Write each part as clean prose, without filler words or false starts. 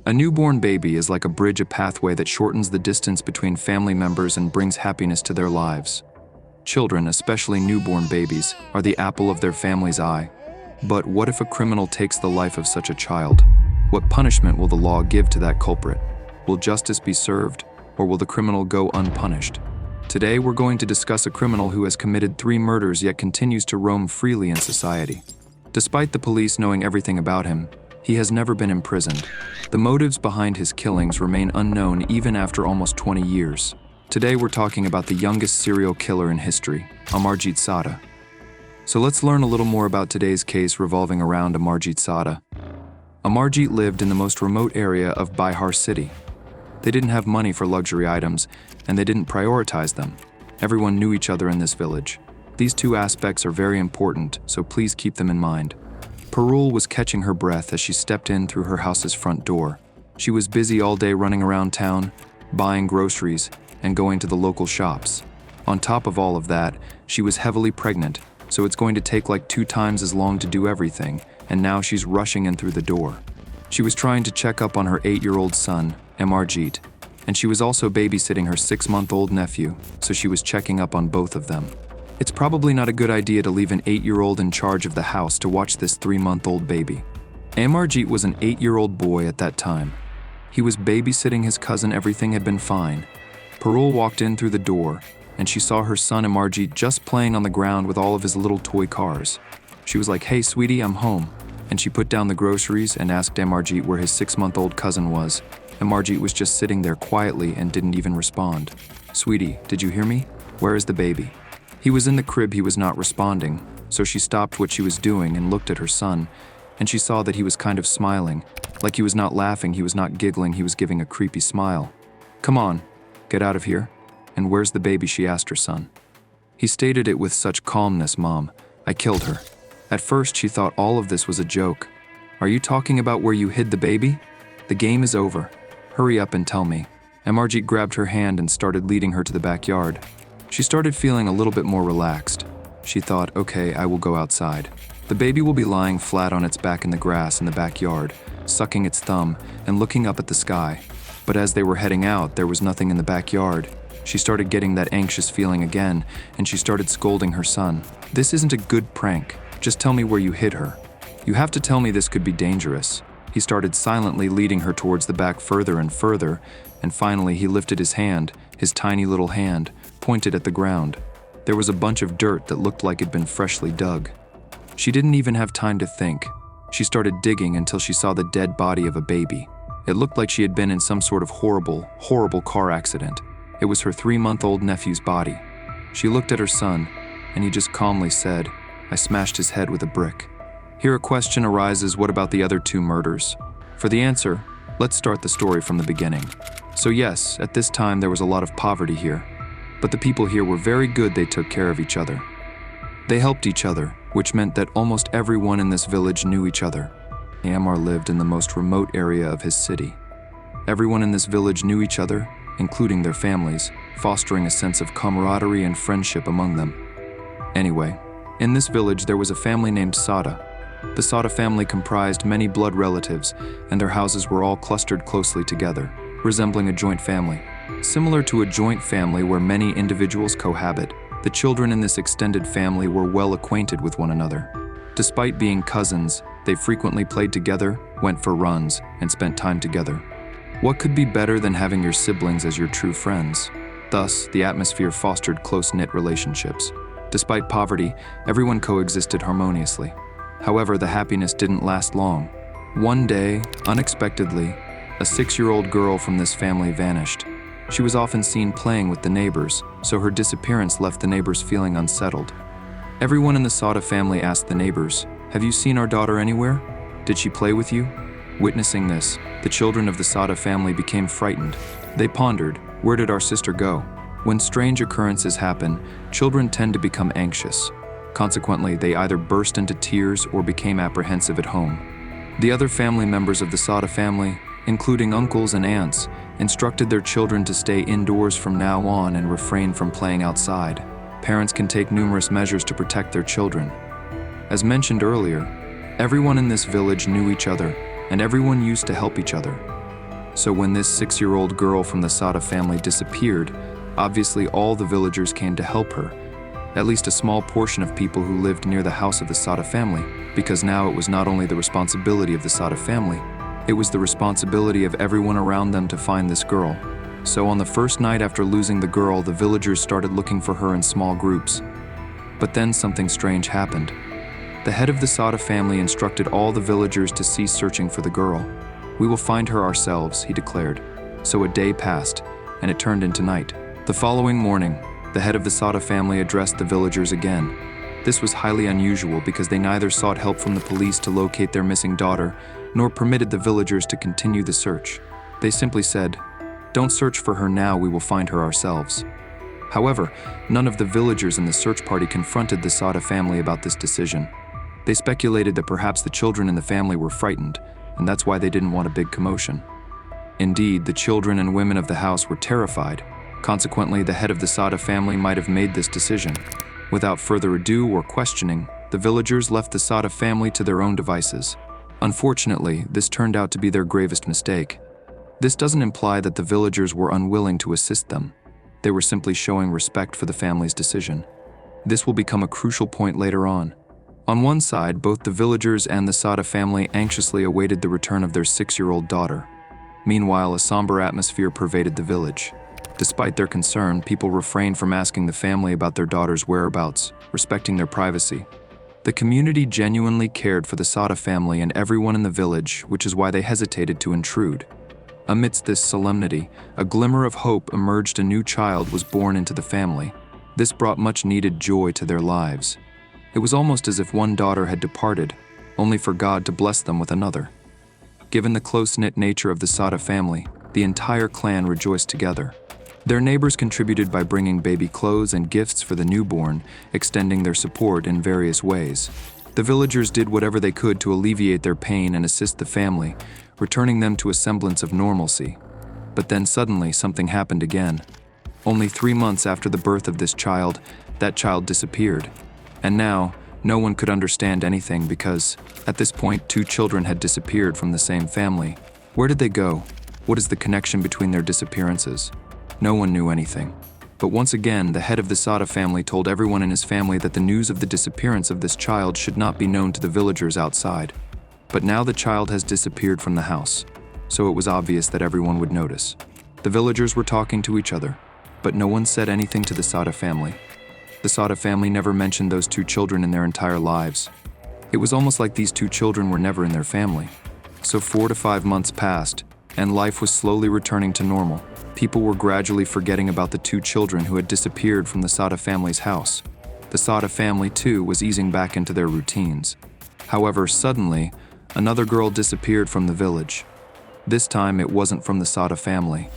A newborn baby is like a bridge, a pathway that shortens the distance between family members and brings happiness to their lives. Children, especially newborn babies, are the apple of their family's eye. But what if a criminal takes the life of such a child? What punishment will the law give to that culprit? Will justice be served, or will the criminal go unpunished? Today, we're going to discuss a criminal who has committed 3 murders yet continues to roam freely in society. Despite the police knowing everything about him, he has never been imprisoned. The motives behind his killings remain unknown even after almost 20 years. Today, we're talking about the youngest serial killer in history, Amarjeet Sada. So let's learn a little more about today's case revolving around Amarjeet Sada. Amarjeet lived in the most remote area of Bihar city. They didn't have money for luxury items, and they didn't prioritize them. Everyone knew each other in this village. These 2 aspects are very important, so please keep them in mind. Parul was catching her breath as she stepped in through her house's front door. She was busy all day running around town, buying groceries, and going to the local shops. On top of all of that, she was heavily pregnant, so it's going to take like 2 times as long to do everything, and now she's rushing in through the door. She was trying to check up on her 8-year-old son, Amarjeet, and she was also babysitting her 6-month-old nephew, so she was checking up on both of them. It's probably not a good idea to leave an 8-year-old in charge of the house to watch this 3-month-old baby. Amarjeet was an 8-year-old boy at that time. He was babysitting his cousin. Everything had been fine. Parul walked in through the door, and she saw her son Amarjeet just playing on the ground with all of his little toy cars. She was like, "Hey sweetie, I'm home." And she put down the groceries and asked Amarjeet where his 6-month-old cousin was. Amarjeet was just sitting there quietly and didn't even respond. "Sweetie, did you hear me? Where is the baby?" He was in the crib. He was not responding, so she stopped what she was doing and looked at her son, and she saw that he was kind of smiling. Like he was not laughing, he was not giggling, he was giving a creepy smile. "Come on, get out of here." "And where's the baby?" she asked her son. He stated it with such calmness. "Mom, I killed her." At first, she thought all of this was a joke. "Are you talking about where you hid the baby? The game is over. Hurry up and tell me." Amarjeet grabbed her hand and started leading her to the backyard. She started feeling a little bit more relaxed. She thought, "Okay, I will go outside." The baby will be lying flat on its back in the grass in the backyard, sucking its thumb and looking up at the sky. But as they were heading out, there was nothing in the backyard. She started getting that anxious feeling again, and she started scolding her son. "This isn't a good prank. Just tell me where you hid her. You have to tell me, this could be dangerous." He started silently leading her towards the back further and further, and finally he lifted his hand, his tiny little hand, pointed at the ground. There was a bunch of dirt that looked like it'd been freshly dug. She didn't even have time to think. She started digging until she saw the dead body of a baby. It looked like she had been in some sort of horrible, horrible car accident. It was her 3-month-old nephew's body. She looked at her son, and he just calmly said, "I smashed his head with a brick." Here a question arises: what about the other 2 murders? For the answer, let's start the story from the beginning. So yes, at this time there was a lot of poverty here, but the people here were very good. They took care of each other. They helped each other, which meant that almost everyone in this village knew each other. Amar lived in the most remote area of his city. Everyone in this village knew each other, including their families, fostering a sense of camaraderie and friendship among them. Anyway, in this village there was a family named Sada. The Sada family comprised many blood relatives, and their houses were all clustered closely together, resembling a joint family. Similar to a joint family where many individuals cohabit, the children in this extended family were well acquainted with one another. Despite being cousins, they frequently played together, went for runs, and spent time together. What could be better than having your siblings as your true friends? Thus, the atmosphere fostered close-knit relationships. Despite poverty, everyone coexisted harmoniously. However, the happiness didn't last long. One day, unexpectedly, a 6-year-old girl from this family vanished. She was often seen playing with the neighbors, so her disappearance left the neighbors feeling unsettled. Everyone in the Sada family asked the neighbors, "Have you seen our daughter anywhere? Did she play with you?" Witnessing this, the children of the Sada family became frightened. They pondered, "Where did our sister go?" When strange occurrences happen, children tend to become anxious. Consequently, they either burst into tears or became apprehensive at home. The other family members of the Sada family, including uncles and aunts, instructed their children to stay indoors from now on and refrain from playing outside. Parents can take numerous measures to protect their children. As mentioned earlier, everyone in this village knew each other, and everyone used to help each other. So when this 6-year-old girl from the Sada family disappeared, obviously all the villagers came to help her, at least a small portion of people who lived near the house of the Sada family, because now it was not only the responsibility of the Sada family, it was the responsibility of everyone around them to find this girl. So on the first night after losing the girl, the villagers started looking for her in small groups. But then something strange happened. The head of the Sada family instructed all the villagers to cease searching for the girl. "We will find her ourselves," he declared. So a day passed, and it turned into night. The following morning, the head of the Sada family addressed the villagers again. This was highly unusual because they neither sought help from the police to locate their missing daughter, nor permitted the villagers to continue the search. They simply said, "Don't search for her now, we will find her ourselves." However, none of the villagers in the search party confronted the Sada family about this decision. They speculated that perhaps the children in the family were frightened, and that's why they didn't want a big commotion. Indeed, the children and women of the house were terrified. Consequently, the head of the Sada family might have made this decision. Without further ado or questioning, the villagers left the Sada family to their own devices. Unfortunately, this turned out to be their gravest mistake. This doesn't imply that the villagers were unwilling to assist them. They were simply showing respect for the family's decision. This will become a crucial point later on. On one side, both the villagers and the Sada family anxiously awaited the return of their 6-year-old daughter. Meanwhile, a somber atmosphere pervaded the village. Despite their concern, people refrained from asking the family about their daughter's whereabouts, respecting their privacy. The community genuinely cared for the Sada family and everyone in the village, which is why they hesitated to intrude. Amidst this solemnity, a glimmer of hope emerged. A new child was born into the family. This brought much-needed joy to their lives. It was almost as if one daughter had departed, only for God to bless them with another. Given the close-knit nature of the Sada family, the entire clan rejoiced together. Their neighbors contributed by bringing baby clothes and gifts for the newborn, extending their support in various ways. The villagers did whatever they could to alleviate their pain and assist the family, returning them to a semblance of normalcy. But then suddenly something happened again. Only 3 months after the birth of this child, that child disappeared. And now, no one could understand anything because, at this point, 2 children had disappeared from the same family. Where did they go? What is the connection between their disappearances? No one knew anything. But once again, the head of the Sada family told everyone in his family that the news of the disappearance of this child should not be known to the villagers outside. But now the child has disappeared from the house, so it was obvious that everyone would notice. The villagers were talking to each other, but no one said anything to the Sada family. The Sada family never mentioned those 2 children in their entire lives. It was almost like these 2 children were never in their family. So 4 to 5 months passed, and life was slowly returning to normal. People were gradually forgetting about the 2 children who had disappeared from the Sada family's house. The Sada family, too, was easing back into their routines. However, suddenly, another girl disappeared from the village. This time, it wasn't from the Sada family.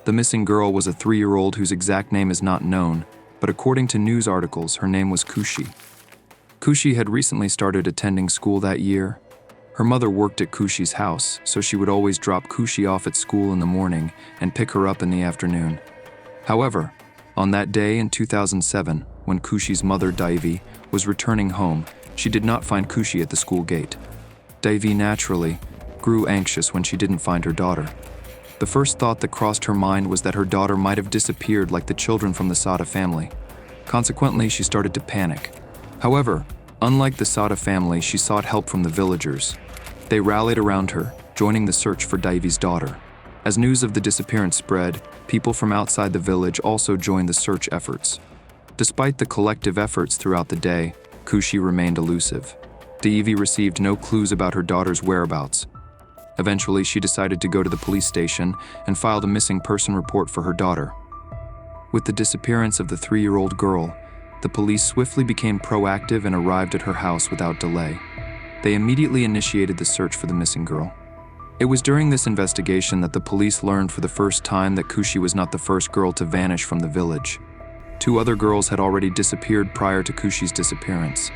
The missing girl was a 3-year-old whose exact name is not known, but according to news articles, her name was Kushi. Kushi had recently started attending school that year. Her mother worked at Kushi's house, so she would always drop Kushi off at school in the morning and pick her up in the afternoon. However, on that day in 2007, when Kushi's mother, Daivi, was returning home, she did not find Kushi at the school gate. Daivi naturally grew anxious when she didn't find her daughter. The first thought that crossed her mind was that her daughter might have disappeared like the children from the Sada family. Consequently, she started to panic. However, unlike the Sada family, she sought help from the villagers. They rallied around her, joining the search for Daivi's daughter. As news of the disappearance spread, people from outside the village also joined the search efforts. Despite the collective efforts throughout the day, Kushi remained elusive. Daivi received no clues about her daughter's whereabouts. Eventually, she decided to go to the police station and filed a missing person report for her daughter. With the disappearance of the 3-year-old girl, the police swiftly became proactive and arrived at her house without delay. They immediately initiated the search for the missing girl. It was during this investigation that the police learned for the first time that Kushi was not the first girl to vanish from the village. 2 other girls had already disappeared prior to Kushi's disappearance.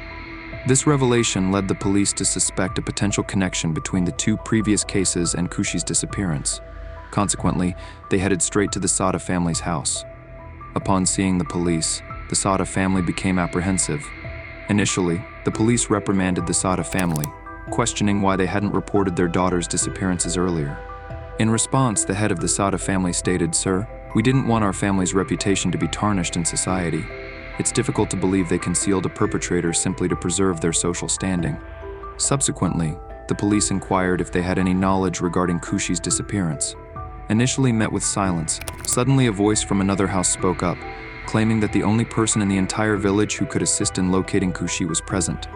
This revelation led the police to suspect a potential connection between the 2 previous cases and Kushi's disappearance. Consequently, they headed straight to the Sada family's house. Upon seeing the police, the Sada family became apprehensive. Initially, the police reprimanded the Sada family, questioning why they hadn't reported their daughter's disappearances earlier. In response, the head of the Sada family stated, "Sir, we didn't want our family's reputation to be tarnished in society. It's difficult to believe they concealed a perpetrator simply to preserve their social standing." Subsequently, the police inquired if they had any knowledge regarding Khushi's disappearance. Initially met with silence, suddenly a voice from another house spoke up, claiming that the only person in the entire village who could assist in locating Khushi was present.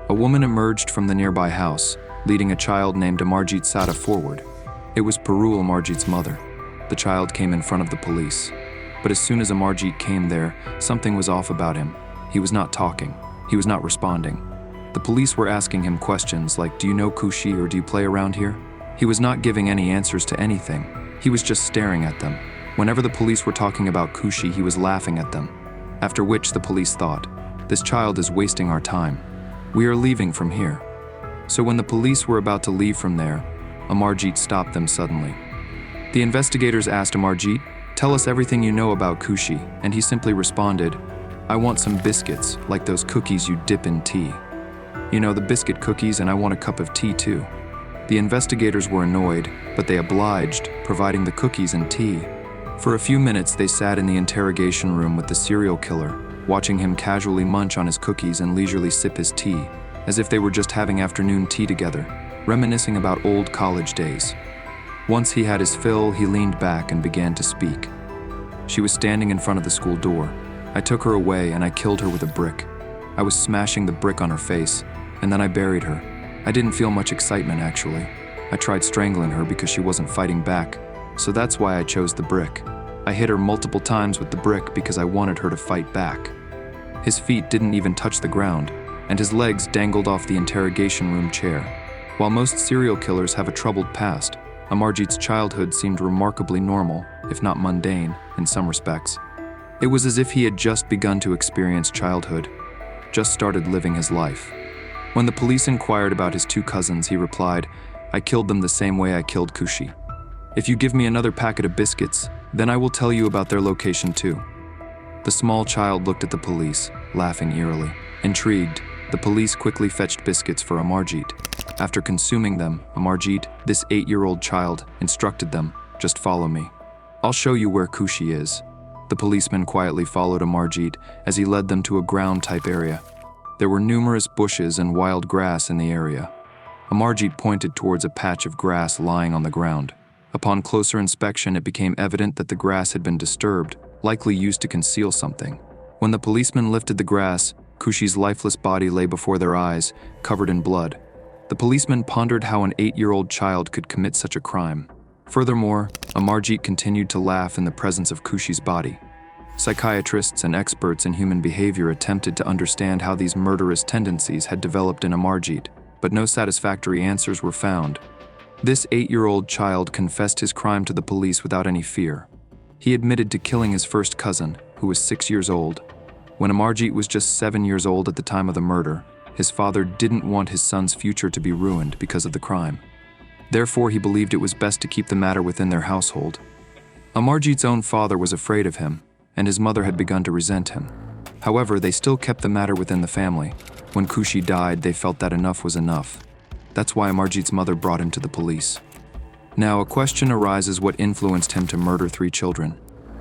A woman emerged from the nearby house, leading a child named Amarjeet Sada forward. It was Parul, Amarjeet's mother. The child came in front of the police. But as soon as Amarjeet came there, something was off about him. He was not talking. He was not responding. The police were asking him questions like, "Do you know Khushi or do you play around here?" He was not giving any answers to anything. He was just staring at them. Whenever the police were talking about Khushi, he was laughing at them. After which the police thought, "This child is wasting our time. We are leaving from here." So when the police were about to leave from there, Amarjeet stopped them suddenly. The investigators asked Amarjeet, "Tell us everything you know about Khushi," and he simply responded, "I want some biscuits, like those cookies you dip in tea. You know, the biscuit cookies, and I want a cup of tea too." The investigators were annoyed, but they obliged, providing the cookies and tea. For a few minutes they sat in the interrogation room with the serial killer, watching him casually munch on his cookies and leisurely sip his tea, as if they were just having afternoon tea together, reminiscing about old college days. Once he had his fill, he leaned back and began to speak. She was standing in front of the school door. I took her away and I killed her with a brick. I was smashing the brick on her face, and then I buried her. I didn't feel much excitement, actually. I tried strangling her because she wasn't fighting back, so that's why I chose the brick. I hit her multiple times with the brick because I wanted her to fight back. His feet didn't even touch the ground, and his legs dangled off the interrogation room chair. While most serial killers have a troubled past, Amarjeet's childhood seemed remarkably normal, if not mundane, in some respects. It was as if he had just begun to experience childhood, just started living his life. When the police inquired about his two cousins, he replied, "I killed them the same way I killed Khushi. If you give me another packet of biscuits, then I will tell you about their location too." The small child looked at the police, laughing eerily. Intrigued, the police quickly fetched biscuits for Amarjeet. After consuming them, Amarjeet, this 8-year-old child, instructed them, "Just follow me. I'll show you where Khushi is." The policeman quietly followed Amarjeet as he led them to a ground-type area. There were numerous bushes and wild grass in the area. Amarjeet pointed towards a patch of grass lying on the ground. Upon closer inspection, it became evident that the grass had been disturbed, likely used to conceal something. When the policeman lifted the grass, Khushi's lifeless body lay before their eyes, covered in blood. The policeman pondered how an 8-year-old child could commit such a crime. Furthermore, Amarjeet continued to laugh in the presence of Khushi's body. Psychiatrists and experts in human behavior attempted to understand how these murderous tendencies had developed in Amarjeet, but no satisfactory answers were found. This 8-year-old child confessed his crime to the police without any fear. He admitted to killing his first cousin, who was 6 years old. When Amarjeet was just 7 years old at the time of the murder, his father didn't want his son's future to be ruined because of the crime. Therefore, he believed it was best to keep the matter within their household. Amarjeet's own father was afraid of him, and his mother had begun to resent him. However, they still kept the matter within the family. When Khushi died, they felt that enough was enough. That's why Amarjeet's mother brought him to the police. Now, a question arises: what influenced him to murder 3 children?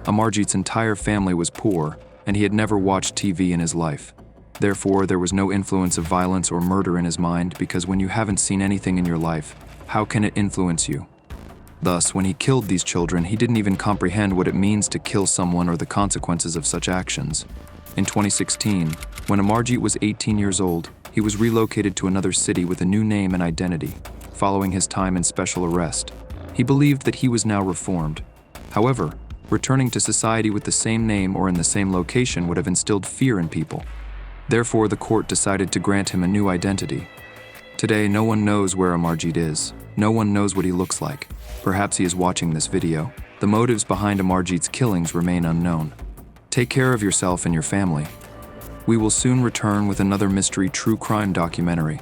Amarjeet's entire family was poor, and he had never watched TV in his life. Therefore, there was no influence of violence or murder in his mind, because when you haven't seen anything in your life, how can it influence you? Thus, when he killed these children, he didn't even comprehend what it means to kill someone or the consequences of such actions. In 2016, when Amarjeet was 18 years old, he was relocated to another city with a new name and identity, following his time in special arrest. He believed that he was now reformed. However, returning to society with the same name or in the same location would have instilled fear in people. Therefore, the court decided to grant him a new identity. Today, no one knows where Amarjeet is. No one knows what he looks like. Perhaps he is watching this video. The motives behind Amarjeet's killings remain unknown. Take care of yourself and your family. We will soon return with another mystery true crime documentary.